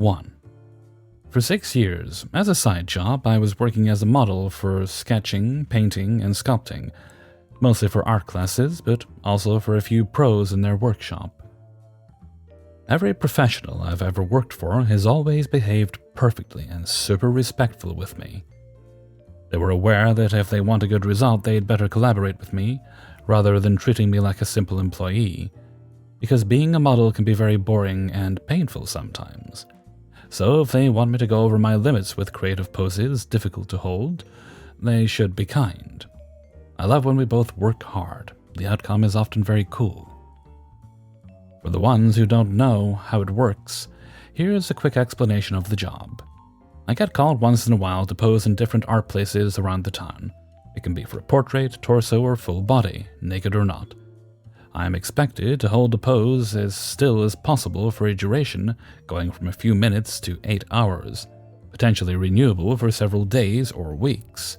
1. For 6 years, as a side job, I was working as a model for sketching, painting, and sculpting, mostly for art classes, but also for a few pros in their workshop. Every professional I've ever worked for has always behaved perfectly and super respectful with me. They were aware that if they want a good result, they'd better collaborate with me, rather than treating me like a simple employee, because being a model can be very boring and painful sometimes. So if they want me to go over my limits with creative poses difficult to hold, they should be kind. I love when we both work hard. The outcome is often very cool. For the ones who don't know how it works, here's a quick explanation of the job. I get called once in a while to pose in different art places around the town. It can be for a portrait, torso, or full body, naked or not. I am expected to hold a pose as still as possible for a duration going from a few minutes to 8 hours, potentially renewable for several days or weeks.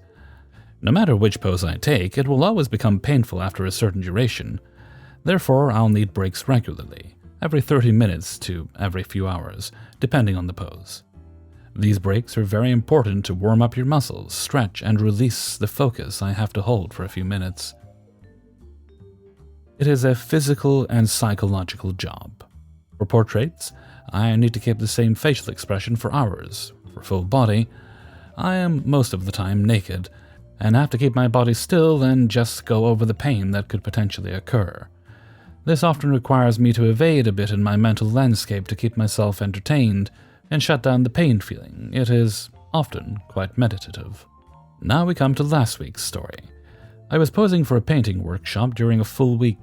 No matter which pose I take, it will always become painful after a certain duration. Therefore, I'll need breaks regularly, every 30 minutes to every few hours, depending on the pose. These breaks are very important to warm up your muscles, stretch, and release the focus I have to hold for a few minutes. It is a physical and psychological job. For portraits, I need to keep the same facial expression for hours. For full body, I am most of the time naked, and have to keep my body still and just go over the pain that could potentially occur. This often requires me to evade a bit in my mental landscape to keep myself entertained and shut down the pain feeling. It is often quite meditative. Now we come to last week's story. I was posing for a painting workshop during a full week.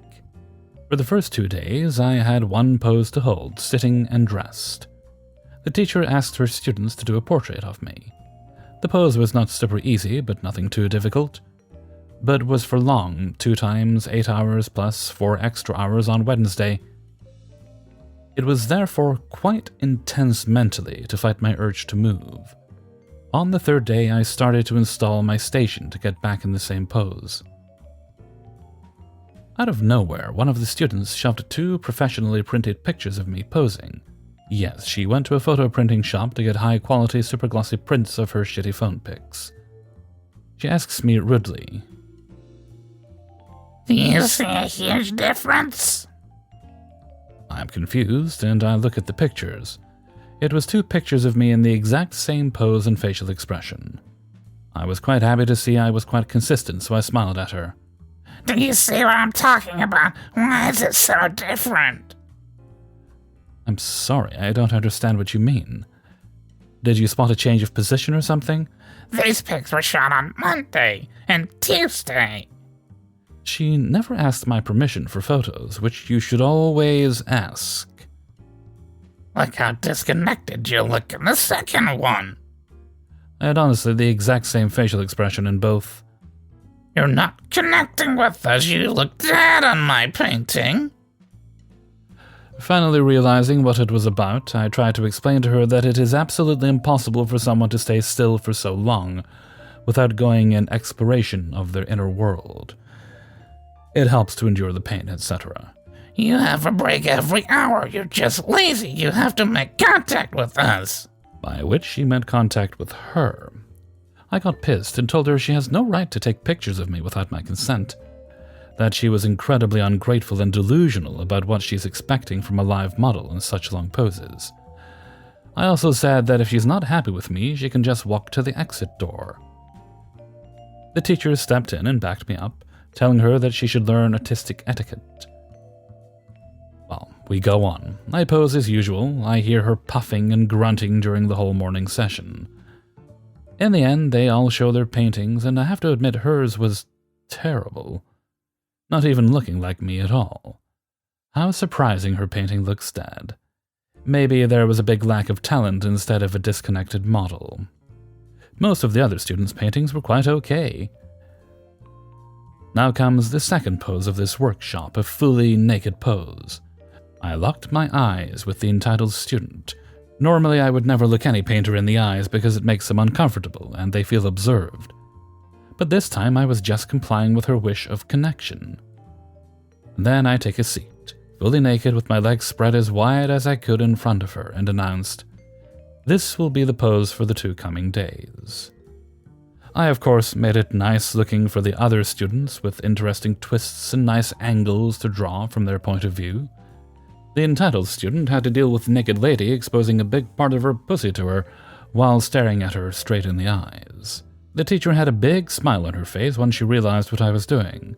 For the first 2 days, I had one pose to hold, sitting and dressed. The teacher asked her students to do a portrait of me. The pose was not super easy, but nothing too difficult, but was for long, 2 times 8 hours plus 4 extra hours on Wednesday. It was therefore quite intense mentally to fight my urge to move. On the 3rd day, I started to install my station to get back in the same pose. Out of nowhere, one of the students shoved 2 professionally printed pictures of me posing. Yes, she went to a photo printing shop to get high-quality super glossy prints of her shitty phone pics. She asks me rudely, "Do you see a huge difference?" I'm confused, and I look at the pictures. It was 2 pictures of me in the exact same pose and facial expression. I was quite happy to see I was quite consistent, so I smiled at her. "Do you see what I'm talking about? Why is it so different?" I'm sorry, I don't understand what you mean. Did you spot a change of position or something? "These pics were shot on Monday and Tuesday." She never asked my permission for photos, which you should always ask. "Look how disconnected you look in the second one." I had honestly the exact same facial expression in both. "You're not connecting with us. You look dead on my painting." Finally realizing what it was about, I tried to explain to her that it is absolutely impossible for someone to stay still for so long without going in exploration of their inner world. It helps to endure the pain, etc. "You have a break every hour. You're just lazy. You have to make contact with us." By which she meant contact with her. I got pissed and told her she has no right to take pictures of me without my consent. That she was incredibly ungrateful and delusional about what she's expecting from a live model in such long poses. I also said that if she's not happy with me, she can just walk to the exit door. The teacher stepped in and backed me up, telling her that she should learn artistic etiquette. Well, we go on. I pose as usual. I hear her puffing and grunting during the whole morning session. In the end, they all show their paintings, and I have to admit hers was terrible. Not even looking like me at all. How surprising her painting looks dead. Maybe there was a big lack of talent instead of a disconnected model. Most of the other students' paintings were quite okay. Now comes the second pose of this workshop, a fully naked pose. I locked my eyes with the entitled student. Normally I would never look any painter in the eyes because it makes them uncomfortable and they feel observed. But this time I was just complying with her wish of connection. Then I take a seat, fully naked with my legs spread as wide as I could in front of her, and announced, This will be the pose for the 2 coming days. I, of course, made it nice looking for the other students with interesting twists and nice angles to draw from their point of view. The entitled student had to deal with the naked lady exposing a big part of her pussy to her while staring at her straight in the eyes. The teacher had a big smile on her face when she realized what I was doing.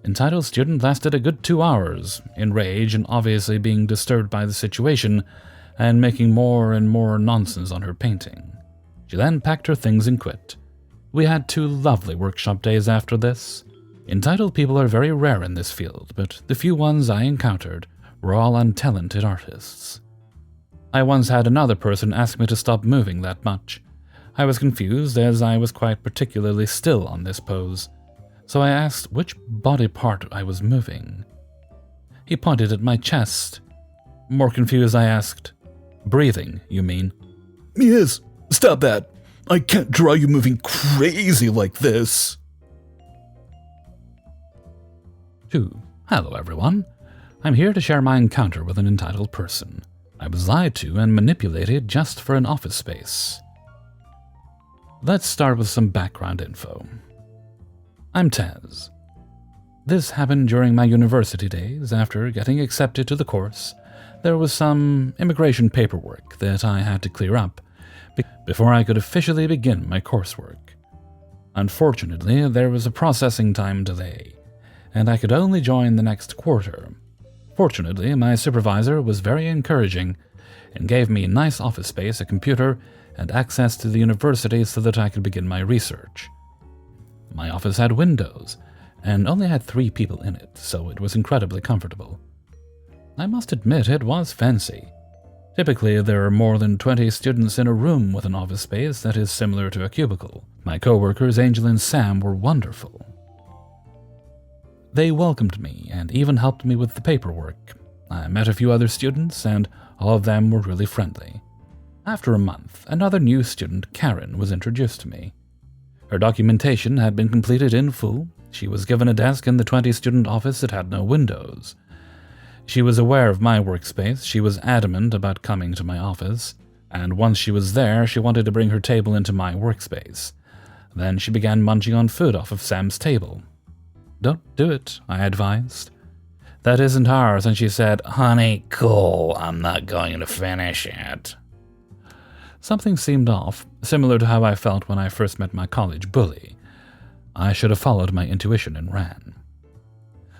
Entitled student lasted a good 2 hours, in rage and obviously being disturbed by the situation and making more and more nonsense on her painting. She then packed her things and quit. We had 2 lovely workshop days after this. Entitled people are very rare in this field, but the few ones I encountered were all untalented artists. I once had another person ask me to stop moving that much. I was confused as I was quite particularly still on this pose, so I asked which body part I was moving. He pointed at my chest. More confused, I asked, "Breathing, you mean?" Yes, stop that. I can't draw you moving crazy like this. 2. Hello, everyone. I'm here to share my encounter with an entitled person. I was lied to and manipulated just for an office space. Let's start with some background info. I'm Taz. This happened during my university days. After getting accepted to the course, there was some immigration paperwork that I had to clear up before I could officially begin my coursework. Unfortunately, there was a processing time delay, and I could only join the next quarter. Fortunately, my supervisor was very encouraging and gave me a nice office space, a computer, and access to the university so that I could begin my research. My office had windows, and only had 3 people in it, so it was incredibly comfortable. I must admit it was fancy. Typically, there are more than 20 students in a room with an office space that is similar to a cubicle. My co-workers, Angel and Sam, were wonderful. They welcomed me and even helped me with the paperwork. I met a few other students, and all of them were really friendly. After a month, another new student, Karen, was introduced to me. Her documentation had been completed in full. She was given a desk in the 20-student office that had no windows. She was aware of my workspace. She was adamant about coming to my office, and once she was there, she wanted to bring her table into my workspace. Then she began munching on food off of Sam's table. "Don't do it," I advised. "That isn't ours," and she said, Honey, cool, I'm not going to finish it. Something seemed off, similar to how I felt when I first met my college bully. I should have followed my intuition and ran.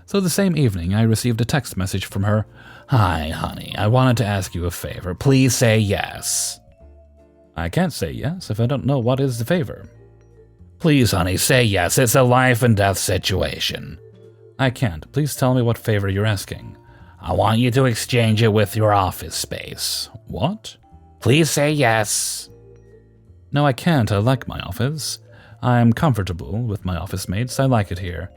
So the same evening, I received a text message from her. Hi, honey, I wanted to ask you a favor. Please say yes. I can't say yes if I don't know what is the favor. Please, honey, say yes. It's a life and death situation. I can't. Please tell me what favor you're asking. I want you to exchange it with your office space. What? Please say yes. No, I can't. I like my office. I'm comfortable with my office mates. I like it here.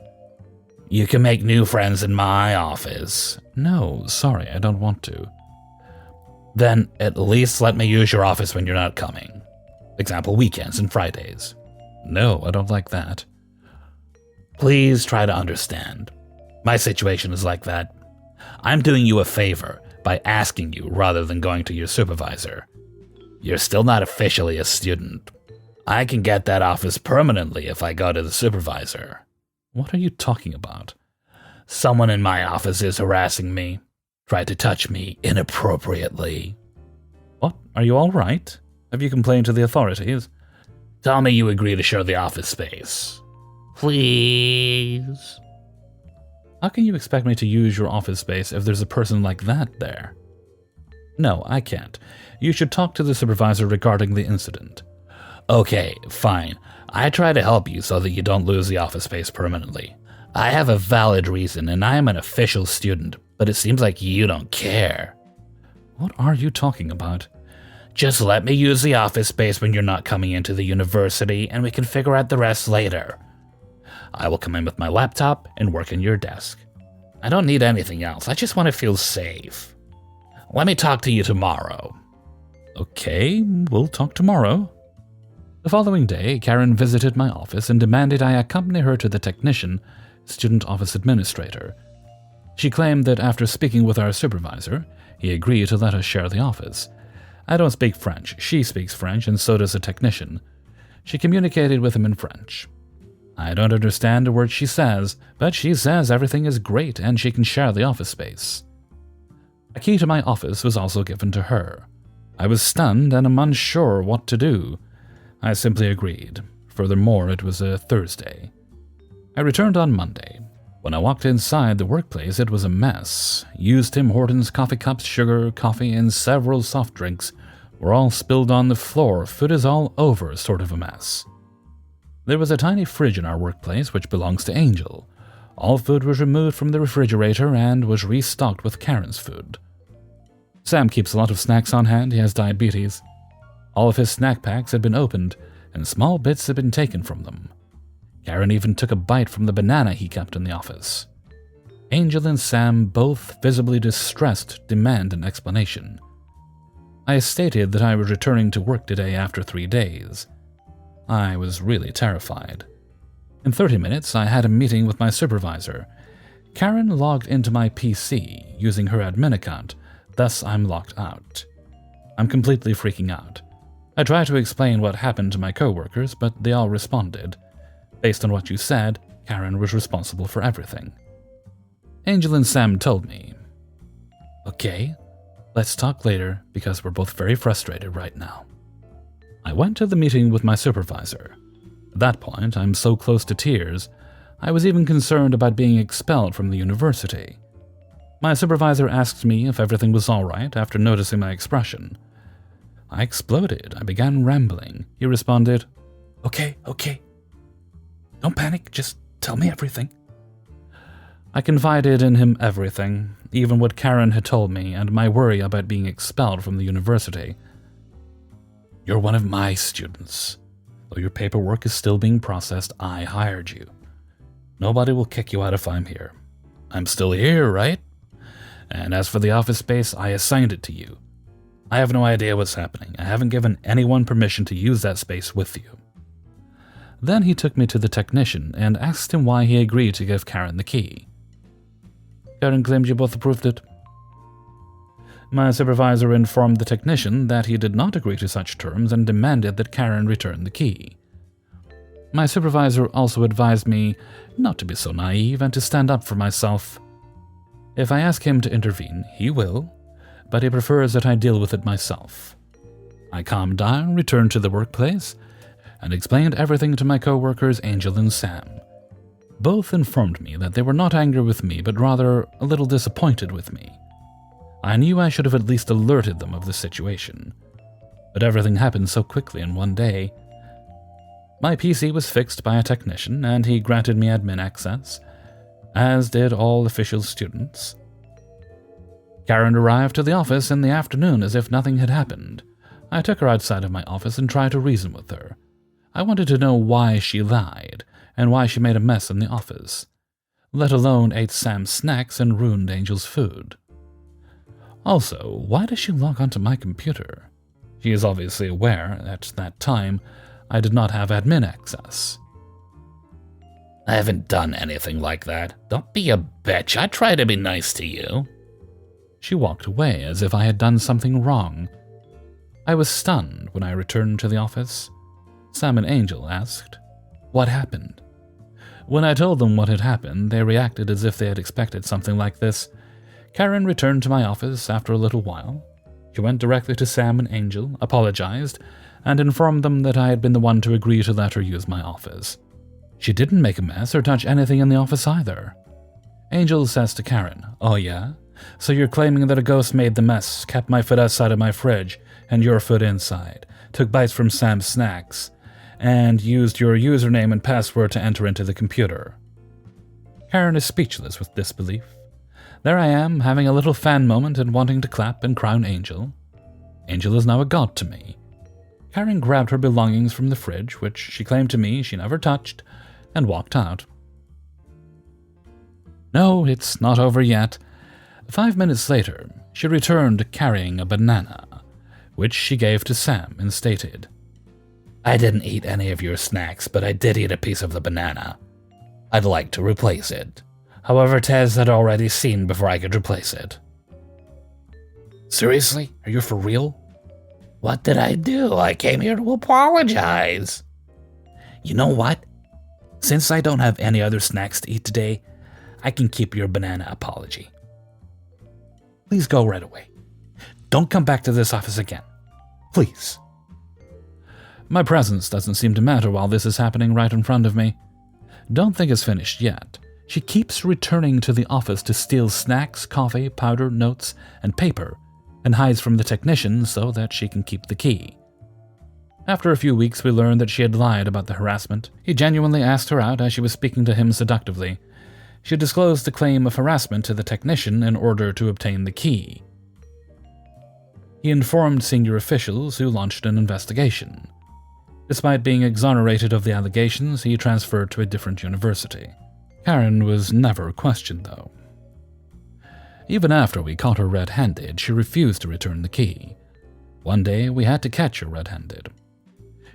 You can make new friends in my office. No, sorry, I don't want to. Then at least let me use your office when you're not coming. Example, weekends and Fridays. No, I don't like that. Please try to understand. My situation is like that. I'm doing you a favor by asking you rather than going to your supervisor. You're still not officially a student. I can get that office permanently if I go to the supervisor. What are you talking about? Someone in my office is harassing me. Tried to touch me inappropriately. What? Are you all right? Have you complained to the authorities? Tell me you agree to share the office space. Please. How can you expect me to use your office space if there's a person like that there? No, I can't. You should talk to the supervisor regarding the incident. Okay, fine. I try to help you so that you don't lose the office space permanently. I have a valid reason, and I am an official student, but it seems like you don't care. What are you talking about? Just let me use the office space when you're not coming into the university, and we can figure out the rest later. I will come in with my laptop and work in your desk. I don't need anything else. I just want to feel safe. Let me talk to you tomorrow. Okay, we'll talk tomorrow. The following day, Karen visited my office and demanded I accompany her to the technician, student office administrator. She claimed that after speaking with our supervisor, he agreed to let us share the office. I don't speak French. She speaks French, and so does the technician. She communicated with him in French. I don't understand a word she says, but she says everything is great and she can share the office space. A key to my office was also given to her. I was stunned and am unsure what to do. I simply agreed. Furthermore, it was a Thursday. I returned on Monday. When I walked inside the workplace, it was a mess. Used Tim Hortons coffee cups, sugar, coffee, and several soft drinks were all spilled on the floor. Food is all over, sort of a mess. There was a tiny fridge in our workplace which belongs to Angel. All food was removed from the refrigerator and was restocked with Karen's food. Sam keeps a lot of snacks on hand. He has diabetes. All of his snack packs had been opened, and small bits had been taken from them. Karen even took a bite from the banana he kept in the office. Angel and Sam, both visibly distressed, demand an explanation. I stated that I was returning to work today after 3 days. I was really terrified. In 30 minutes, I had a meeting with my supervisor. Karen logged into my PC using her admin account, thus I'm locked out. I'm completely freaking out. I tried to explain what happened to my coworkers, but they all responded. Based on what you said, Karen was responsible for everything. Angel and Sam told me, "Okay, let's talk later because we're both very frustrated right now." I went to the meeting with my supervisor. At that point, I'm so close to tears, I was even concerned about being expelled from the university. My supervisor asked me if everything was all right after noticing my expression. I exploded. I began rambling. He responded, Okay. Don't panic, just tell me everything." I confided in him everything, even what Karen had told me and my worry about being expelled from the university. "You're one of my students. Though your paperwork is still being processed, I hired you. Nobody will kick you out if I'm here. I'm still here, right? And as for the office space, I assigned it to you. I have no idea what's happening. I haven't given anyone permission to use that space with you." Then he took me to the technician and asked him why he agreed to give Karen the key. Karen claimed you both approved it. My supervisor informed the technician that he did not agree to such terms and demanded that Karen return the key. My supervisor also advised me not to be so naive and to stand up for myself. If I ask him to intervene, he will, but he prefers that I deal with it myself. I calmed down, returned to the workplace, and explained everything to my co-workers Angel and Sam. Both informed me that they were not angry with me, but rather a little disappointed with me. I knew I should have at least alerted them of the situation, but everything happened so quickly in one day. My PC was fixed by a technician, and he granted me admin access, as did all official students. Karen arrived to the office in the afternoon as if nothing had happened. I took her outside of my office and tried to reason with her. I wanted to know why she lied, and why she made a mess in the office, let alone ate Sam's snacks and ruined Angel's food. Also, why does she log onto my computer? She is obviously aware, at that time, I did not have admin access. "I haven't done anything like that. Don't be a bitch. I try to be nice to you." She walked away as if I had done something wrong. I was stunned when I returned to the office. Sam and Angel asked, "What happened?" When I told them what had happened, they reacted as if they had expected something like this. Karen returned to my office after a little while. She went directly to Sam and Angel, apologized, and informed them that I had been the one to agree to let her use my office. She didn't make a mess or touch anything in the office either. Angel says to Karen, "Oh yeah? So you're claiming that a ghost made the mess, kept my food outside of my fridge, and your food inside, took bites from Sam's snacks, and used your username and password to enter into the computer." Karen is speechless with disbelief. There I am, having a little fan moment and wanting to clap and crown Angel. Angel is now a god to me. Karen grabbed her belongings from the fridge, which she claimed to me she never touched, and walked out. No, it's not over yet. 5 minutes later, she returned carrying a banana, which she gave to Sam and stated, "I didn't eat any of your snacks, but I did eat a piece of the banana. I'd like to replace it. However, Tez had already seen before I could replace it." "Seriously? Are you for real?" What did I do? I came here to apologize. You know what? Since I don't have any other snacks to eat today, I can keep your banana apology. Please go right away. Don't come back to this office again. Please. My presence doesn't seem to matter while this is happening right in front of me. Don't think it's finished yet. She keeps returning to the office to steal snacks, coffee, powder, notes, and paper, and hides from the technician so that she can keep the key. After a few weeks, we learned that she had lied about the harassment. He genuinely asked her out as she was speaking to him seductively. She disclosed the claim of harassment to the technician in order to obtain the key. He informed senior officials who launched an investigation. Despite being exonerated of the allegations, he transferred to a different university. Karen was never questioned, though. Even after we caught her red-handed, she refused to return the key. One day, we had to catch her red-handed.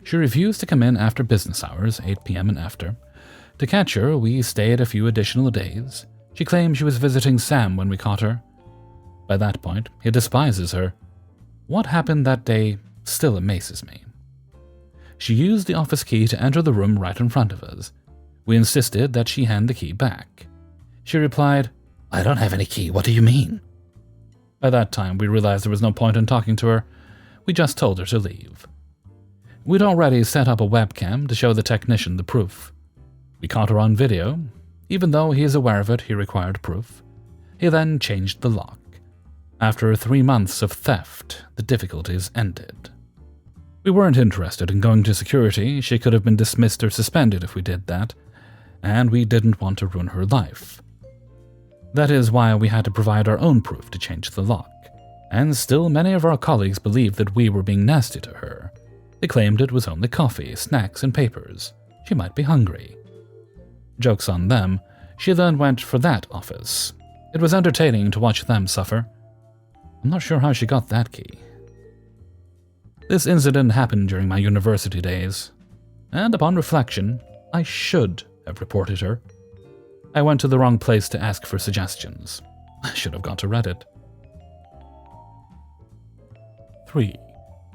She refused to come in after business hours, 8 p.m. and after. To catch her, we stayed a few additional days. She claimed she was visiting Sam when we caught her. By that point, he despises her. What happened that day still amazes me. She used the office key to enter the room right in front of us. We insisted that she hand the key back. She replied, I don't have any key. What do you mean? By that time, we realized there was no point in talking to her. We just told her to leave. We'd already set up a webcam to show the technician the proof. We caught her on video. Even though he is aware of it, he required proof. He then changed the lock. After 3 months of theft, the difficulties ended. We weren't interested in going to security. She could have been dismissed or suspended if we did that, and we didn't want to ruin her life. That is why we had to provide our own proof to change the lock, and still many of our colleagues believed that we were being nasty to her. They claimed it was only coffee, snacks, and papers. She might be hungry. Joke's on them. She then went for that office. It was entertaining to watch them suffer. I'm not sure how she got that key. This incident happened during my university days, and upon reflection, I should have reported her. I went to the wrong place to ask for suggestions. I should have gone to Reddit. 3.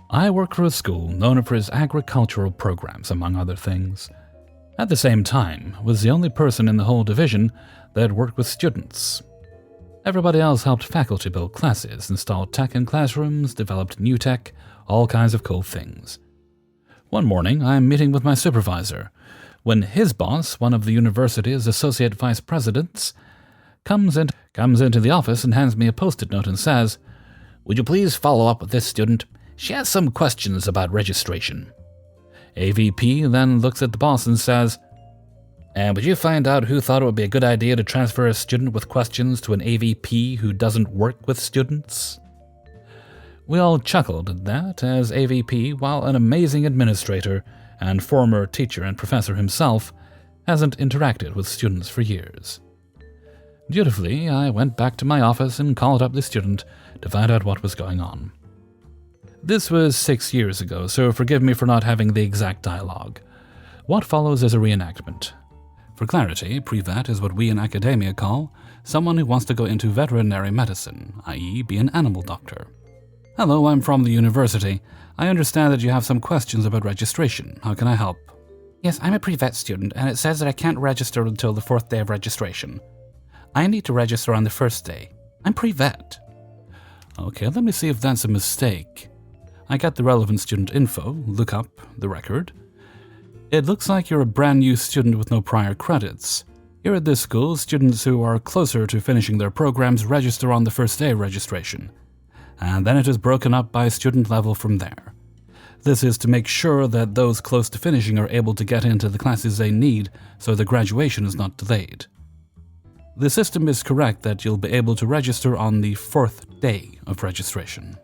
I work for a school known for its agricultural programs, among other things. At the same time, was the only person in the whole division that worked with students. Everybody else helped faculty build classes, installed tech in classrooms, developed new tech, all kinds of cool things. One morning, I'm meeting with my supervisor, when his boss, one of the university's associate vice presidents, comes into the office and hands me a post-it note and says, "Would you please follow up with this student? She has some questions about registration." AVP then looks at the boss and says, "And would you find out who thought it would be a good idea to transfer a student with questions to an AVP who doesn't work with students?" We all chuckled at that, as AVP, while an amazing administrator and former teacher and professor himself, hasn't interacted with students for years. Dutifully, I went back to my office and called up the student to find out what was going on. This was 6 years ago, so forgive me for not having the exact dialogue. What follows is a reenactment. For clarity, pre-vet is what we in academia call someone who wants to go into veterinary medicine, i.e. be an animal doctor. "Hello, I'm from the university. I understand that you have some questions about registration. How can I help?" "Yes, I'm a pre-vet student, and it says that I can't register until the 4th day of registration. I need to register on the 1st day. I'm pre-vet." Okay, let me see if that's a mistake. I got the relevant student info, look up the record. It looks like you're a brand new student with no prior credits. Here at this school, students who are closer to finishing their programs register on the 1st day of registration, and then it is broken up by student level from there. This is to make sure that those close to finishing are able to get into the classes they need so the graduation is not delayed. The system is correct that you'll be able to register on the 4th day of registration.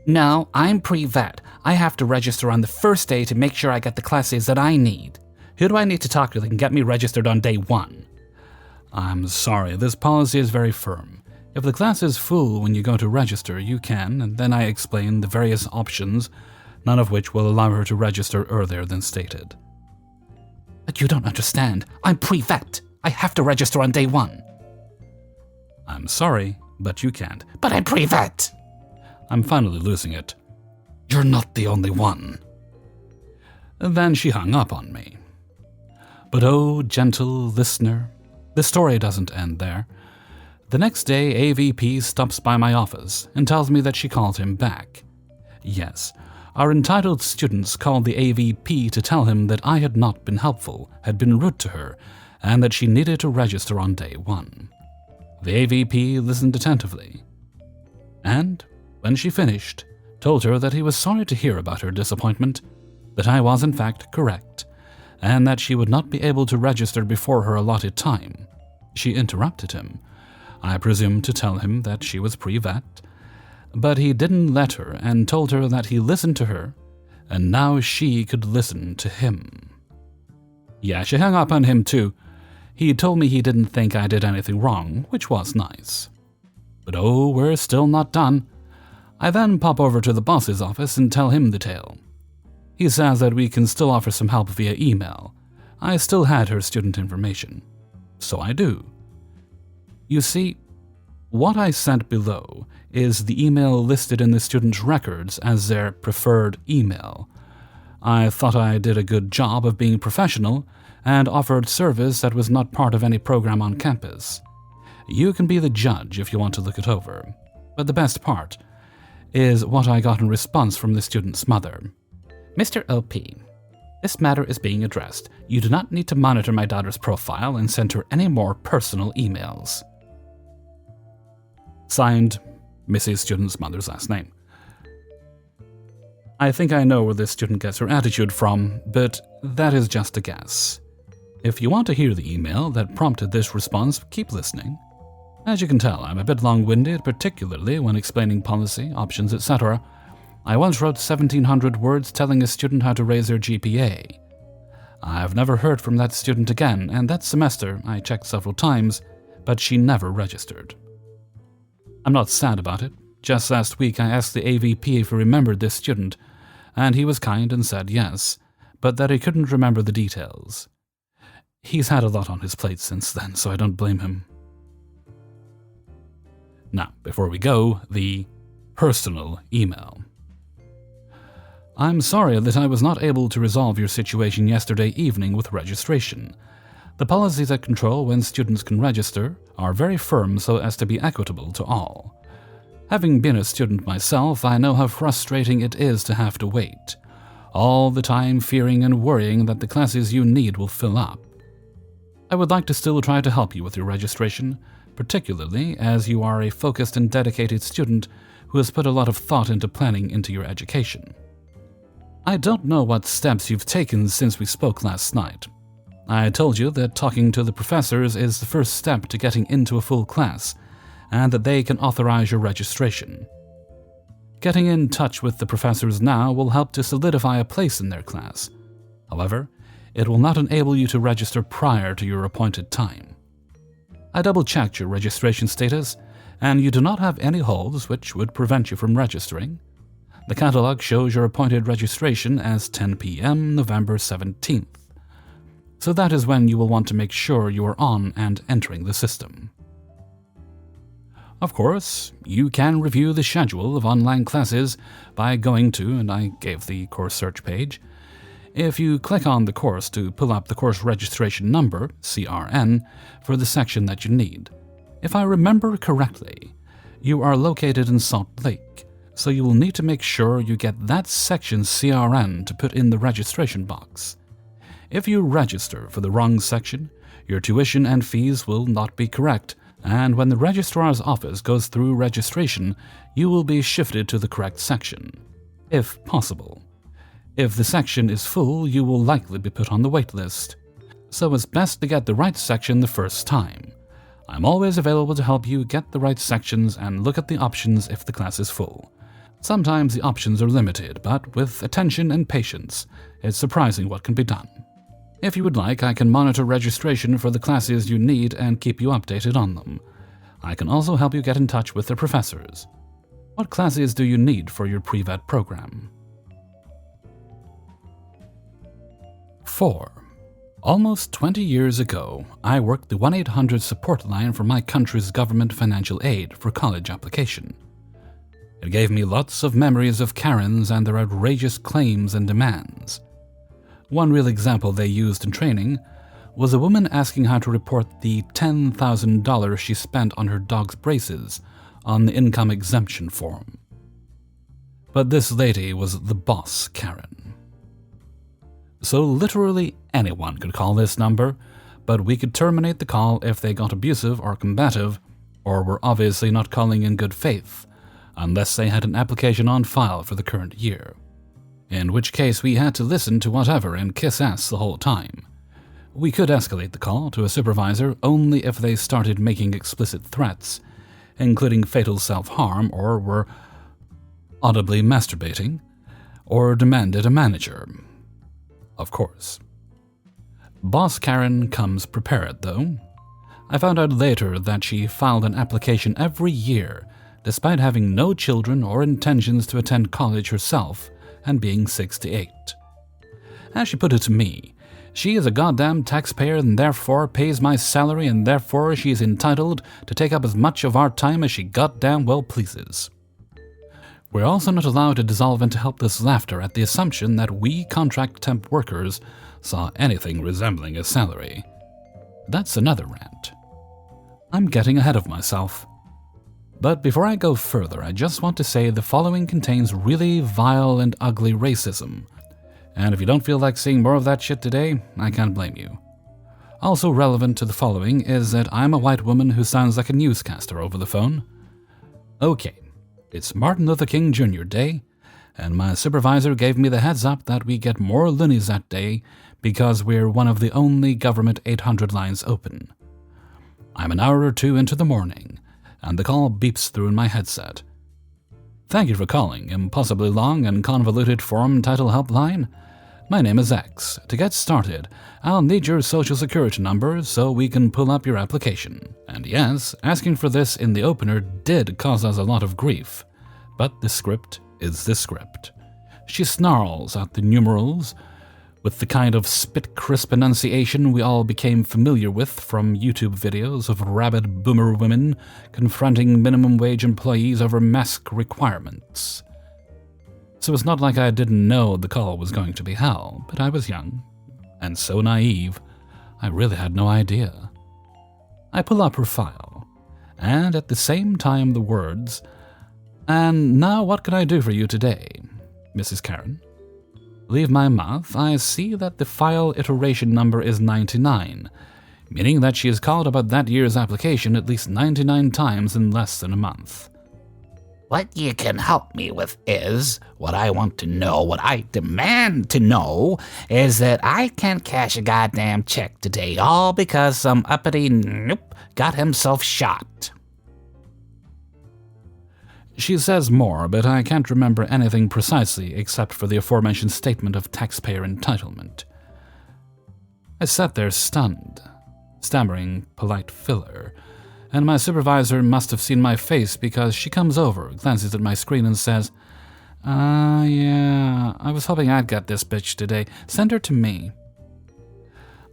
No, I'm pre-vet. I have to register on the 1st day to make sure I get the classes that I need. Who do I need to talk to that can get me registered on day 1? I'm sorry, this policy is very firm. If the class is full when you go to register, you can, and then I explain the various options, none of which will allow her to register earlier than stated. But you don't understand. I'm pre-vet. I have to register on day 1. I'm sorry, but you can't. But I'm pre-vet. I'm finally losing it. You're not the only one. Then she hung up on me. But oh, gentle listener, the story doesn't end there. The next day, AVP stops by my office and tells me that she called him back. Yes, our entitled students called the AVP to tell him that I had not been helpful, had been rude to her, and that she needed to register on day 1. The AVP listened attentively, and, when she finished, told her that he was sorry to hear about her disappointment, that I was in fact correct, and that she would not be able to register before her allotted time. She interrupted him, I presume to tell him that she was pre-vet, but he didn't let her and told her that he listened to her, and now she could listen to him. Yeah, she hung up on him too. He told me he didn't think I did anything wrong, which was nice. But oh, we're still not done. I then pop over to the boss's office and tell him the tale. He says that we can still offer some help via email. I still had her student information. So I do. You see, what I sent below is the email listed in the student's records as their preferred email. I thought I did a good job of being professional and offered service that was not part of any program on campus. You can be the judge if you want to look it over. But the best part is what I got in response from the student's mother. Mr. OP, this matter is being addressed. You do not need to monitor my daughter's profile and send her any more personal emails. Signed, Mrs. Student's mother's last name. I think I know where this student gets her attitude from, but that is just a guess. If you want to hear the email that prompted this response, keep listening. As you can tell, I'm a bit long-winded, particularly when explaining policy, options, etc. I once wrote 1,700 words telling a student how to raise their GPA. I've never heard from that student again, and that semester I checked several times, but she never registered. I'm not sad about it. Just last week I asked the AVP if he remembered this student, and he was kind and said yes, but that he couldn't remember the details. He's had a lot on his plate since then, so I don't blame him. Now, before we go, the personal email. I'm sorry that I was not able to resolve your situation yesterday evening with registration. The policies that control when students can register are very firm so as to be equitable to all. Having been a student myself, I know how frustrating it is to have to wait, all the time fearing and worrying that the classes you need will fill up. I would like to still try to help you with your registration, particularly as you are a focused and dedicated student who has put a lot of thought into planning into your education. I don't know what steps you've taken since we spoke last night. I told you that talking to the professors is the first step to getting into a full class, and that they can authorize your registration. Getting in touch with the professors now will help to solidify a place in their class. However, it will not enable you to register prior to your appointed time. I double-checked your registration status, and you do not have any holds which would prevent you from registering. The catalog shows your appointed registration as 10 p.m. November 17th. So that is when you will want to make sure you are on and entering the system. Of course, you can review the schedule of online classes by going to, and I gave the course search page. If you click on the course to pull up the course registration number, CRN, for the section that you need. If I remember correctly, you are located in Salt Lake, so you will need to make sure you get that section's CRN to put in the registration box. If you register for the wrong section, your tuition and fees will not be correct, and when the registrar's office goes through registration, you will be shifted to the correct section, if possible. If the section is full, you will likely be put on the wait list, so it's best to get the right section the first time. I'm always available to help you get the right sections and look at the options if the class is full. Sometimes the options are limited, but with attention and patience, it's surprising what can be done. If you would like, I can monitor registration for the classes you need and keep you updated on them. I can also help you get in touch with the professors. What classes do you need for your pre-vet program? 4. Almost 20 years ago, I worked the 1-800 support line for my country's government financial aid for college application. It gave me lots of memories of Karens and their outrageous claims and demands. One real example they used in training was a woman asking how to report the $10,000 she spent on her dog's braces on the income exemption form. But this lady was the boss Karen. So literally anyone could call this number, but we could terminate the call if they got abusive or combative, or were obviously not calling in good faith, unless they had an application on file for the current year. In which case we had to listen to whatever and kiss ass the whole time. We could escalate the call to a supervisor only if they started making explicit threats, including fatal self-harm, or were audibly masturbating, or demanded a manager. Of course. Boss Karen comes prepared, though. I found out later that she filed an application every year, despite having no children or intentions to attend college herself and being 68. As she put it to me, she is a goddamn taxpayer and therefore pays my salary, and therefore she is entitled to take up as much of our time as she goddamn well pleases. We're also not allowed to dissolve into helpless laughter at the assumption that we contract temp workers saw anything resembling a salary. That's another rant. I'm getting ahead of myself. But before I go further, I just want to say the following contains really vile and ugly racism. And if you don't feel like seeing more of that shit today, I can't blame you. Also relevant to the following is that I'm a white woman who sounds like a newscaster over the phone. Okay, it's Martin Luther King Jr. Day, and my supervisor gave me the heads up that we get more loonies that day because we're one of the only government 800 lines open. I'm an hour or two into the morning, and the call beeps through in my headset. Thank you for calling impossibly long and convoluted form title helpline. My name is X. To get started, I'll need your social security number so we can pull up your application. And yes, asking for this in the opener did cause us a lot of grief. But the script is the script. She snarls out the numerals with the kind of spit-crisp enunciation we all became familiar with from YouTube videos of rabid boomer women confronting minimum wage employees over mask requirements. So it's not like I didn't know the call was going to be hell, but I was young, and so naive, I really had no idea. I pull up her file, and at the same time the words, "And now what can I do for you today, Mrs. Karen?" leave my mouth, I see that the file iteration number is 99, meaning that she has called about that year's application at least 99 times in less than a month. What you can help me with is, what I want to know, what I demand to know, is that I can't cash a goddamn check today, all because some uppity nope got himself shot. She says more, but I can't remember anything precisely except for the aforementioned statement of taxpayer entitlement. I sat there stunned, stammering polite filler, and my supervisor must have seen my face because she comes over, glances at my screen and says, yeah, I was hoping I'd get this bitch today. Send her to me."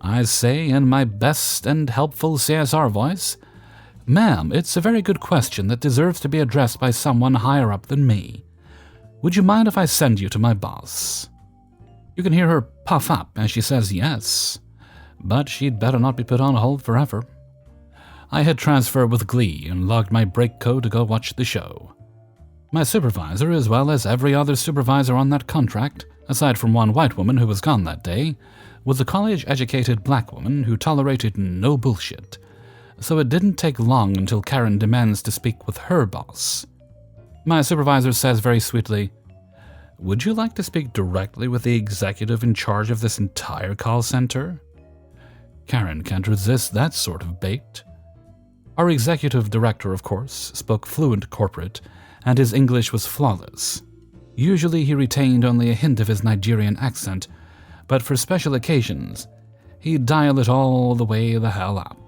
I say in my best and helpful CSR voice, "Ma'am, it's a very good question that deserves to be addressed by someone higher up than me. Would you mind if I send you to my boss?" You can hear her puff up as she says yes, but she'd better not be put on hold forever. I hit transfer with glee and logged my break code to go watch the show. My supervisor, as well as every other supervisor on that contract, aside from one white woman who was gone that day, was a college-educated black woman who tolerated no bullshit. So it didn't take long until Karen demands to speak with her boss. My supervisor says very sweetly, "Would you like to speak directly with the executive in charge of this entire call center?" Karen can't resist that sort of bait. Our executive director, of course, spoke fluent corporate, and his English was flawless. Usually he retained only a hint of his Nigerian accent, but for special occasions, he'd dial it all the way the hell up.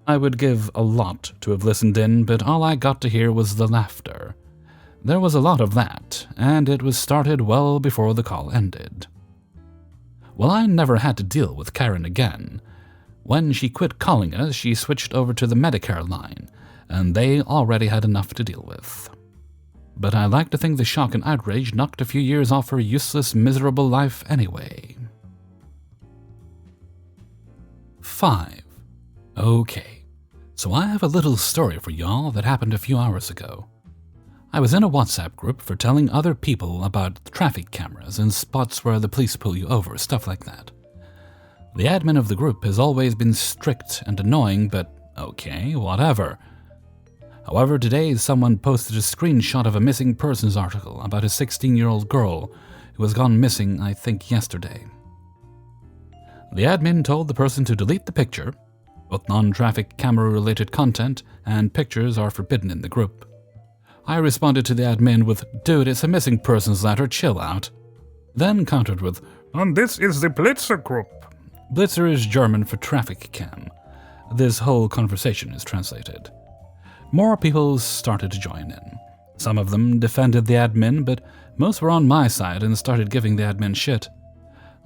I would give a lot to have listened in, but all I got to hear was the laughter. There was a lot of that, and it was started well before the call ended. Well, I never had to deal with Karen again. When she quit calling us, she switched over to the Medicare line, and they already had enough to deal with. But I like to think the shock and outrage knocked a few years off her useless, miserable life anyway. 5. Okay, so I have a little story for y'all that happened a few hours ago. I was in a WhatsApp group for telling other people about traffic cameras and spots where the police pull you over, stuff like that. The admin of the group has always been strict and annoying, but okay, whatever. However, today someone posted a screenshot of a missing persons article about a 16-year-old girl who has gone missing, I think, yesterday. The admin told the person to delete the picture. Both non-traffic camera-related content and pictures are forbidden in the group. I responded to the admin with, "Dude, it's a missing persons letter, chill out." Then countered with, "And this is the Blitzer group." Blitzer is German for traffic cam. This whole conversation is translated. More people started to join in. Some of them defended the admin, but most were on my side and started giving the admin shit.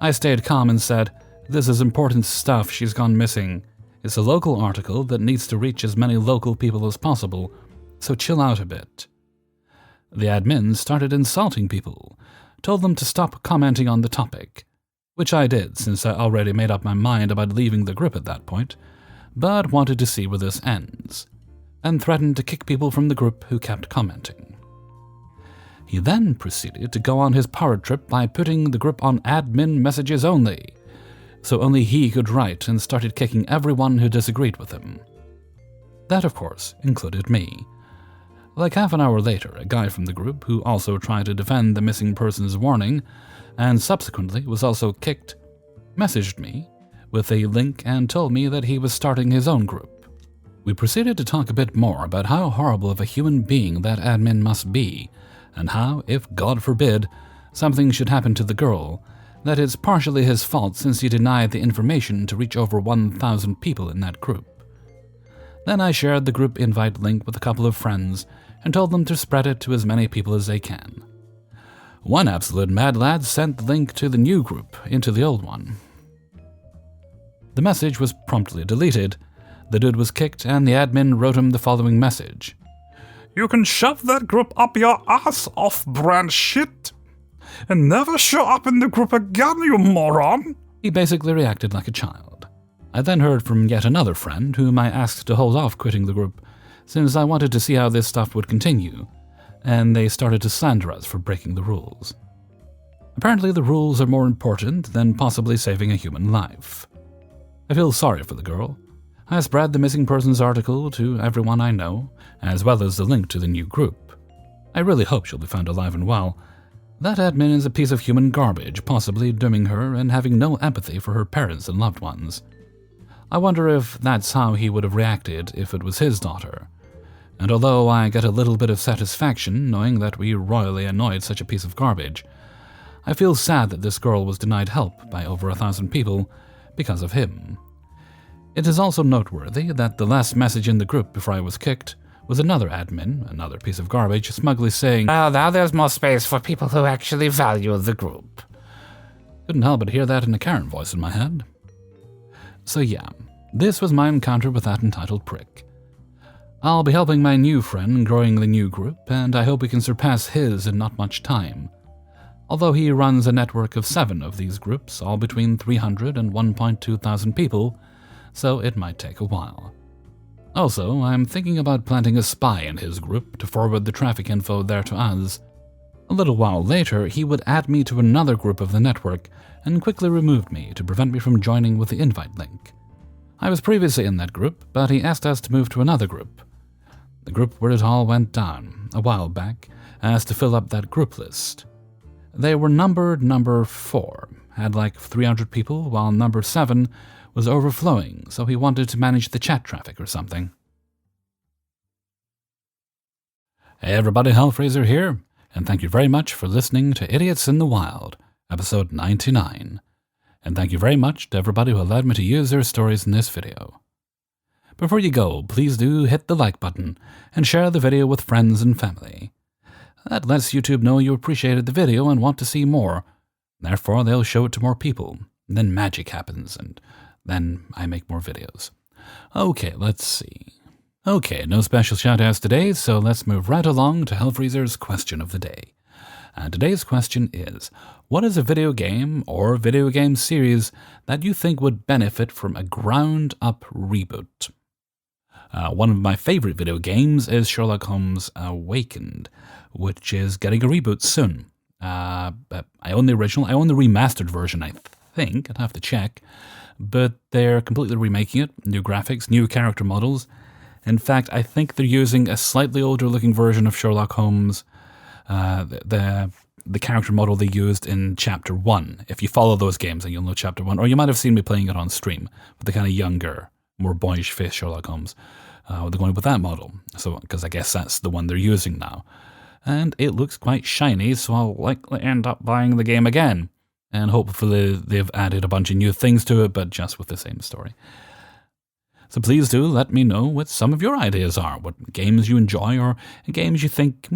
I stayed calm and said, "This is important stuff, she's gone missing. It's a local article that needs to reach as many local people as possible, so chill out a bit." The admin started insulting people, told them to stop commenting on the topic, which I did since I already made up my mind about leaving the group at that point, but wanted to see where this ends, and threatened to kick people from the group who kept commenting. He then proceeded to go on his power trip by putting the group on admin messages only, so only he could write, and started kicking everyone who disagreed with him. That, of course, included me. Like half an hour later, a guy from the group, who also tried to defend the missing persons warning, and subsequently was also kicked, messaged me with a link and told me that he was starting his own group. We proceeded to talk a bit more about how horrible of a human being that admin must be, and how, if God forbid, something should happen to the girl, that it's partially his fault since he denied the information to reach over 1,000 people in that group. Then I shared the group invite link with a couple of friends and told them to spread it to as many people as they can. One absolute mad lad sent the link to the new group into the old one. The message was promptly deleted. The dude was kicked, and the admin wrote him the following message. "You can shove that group up your ass, off-brand shit, and never show up in the group again, you moron." He basically reacted like a child. I then heard from yet another friend whom I asked to hold off quitting the group, since I wanted to see how this stuff would continue, and they started to slander us for breaking the rules. Apparently the rules are more important than possibly saving a human life. I feel sorry for the girl. I spread the missing persons article to everyone I know, as well as the link to the new group. I really hope she'll be found alive and well. That admin is a piece of human garbage, possibly dooming her and having no empathy for her parents and loved ones. I wonder if that's how he would have reacted if it was his daughter. And although I get a little bit of satisfaction knowing that we royally annoyed such a piece of garbage, I feel sad that this girl was denied help by over 1,000 people because of him. It is also noteworthy that the last message in the group before I was kicked was another admin, another piece of garbage, smugly saying, "Well, now there's more space for people who actually value the group." Couldn't help but hear that in a Karen voice in my head. So yeah, this was my encounter with that entitled prick. I'll be helping my new friend growing the new group, and I hope we can surpass his in not much time. Although he runs a network of 7 of these groups, all between 300 and 1.2 thousand people, so it might take a while. Also, I'm thinking about planting a spy in his group to forward the traffic info there to us. A little while later, he would add me to another group of the network and quickly removed me to prevent me from joining with the invite link. I was previously in that group, but he asked us to move to another group. The group where it all went down, a while back, asked to fill up that group list. They were numbered number 4, had like 300 people, while number 7 was overflowing, so he wanted to manage the chat traffic or something. Hey everybody, Hellfreezer here, and thank you very much for listening to Idiots in the Wild, episode 99. And thank you very much to everybody who allowed me to use their stories in this video. Before you go, please do hit the like button and share the video with friends and family. That lets YouTube know you appreciated the video and want to see more. Therefore, they'll show it to more people. Then magic happens, and then I make more videos. Okay, let's see. Okay, no special shoutouts today, so let's move right along to Hellfreezer's question of the day. And today's question is, what is a video game or video game series that you think would benefit from a ground-up reboot? One of my favorite video games is Sherlock Holmes Awakened, which is getting a reboot soon. But I own the original. I own the remastered version, I think. I'd have to check. But they're completely remaking it. New graphics, new character models. In fact, I think they're using a slightly older looking version of Sherlock Holmes, the character model they used in Chapter 1. If you follow those games, then you'll know Chapter 1. Or you might have seen me playing it on stream with the kind of younger, more boyish face Sherlock Holmes. They're going with that model, so because I guess that's the one they're using now. And it looks quite shiny, so I'll likely end up buying the game again. And hopefully they've added a bunch of new things to it, but just with the same story. So please do let me know what some of your ideas are, what games you enjoy or games you think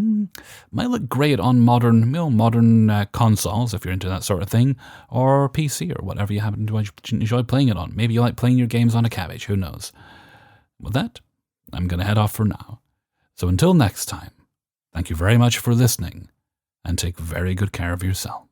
might look great on modern consoles, if you're into that sort of thing, or PC or whatever you happen to enjoy playing it on. Maybe you like playing your games on a cabbage, who knows. With that, I'm going to head off for now. So until next time, thank you very much for listening, and take very good care of yourself.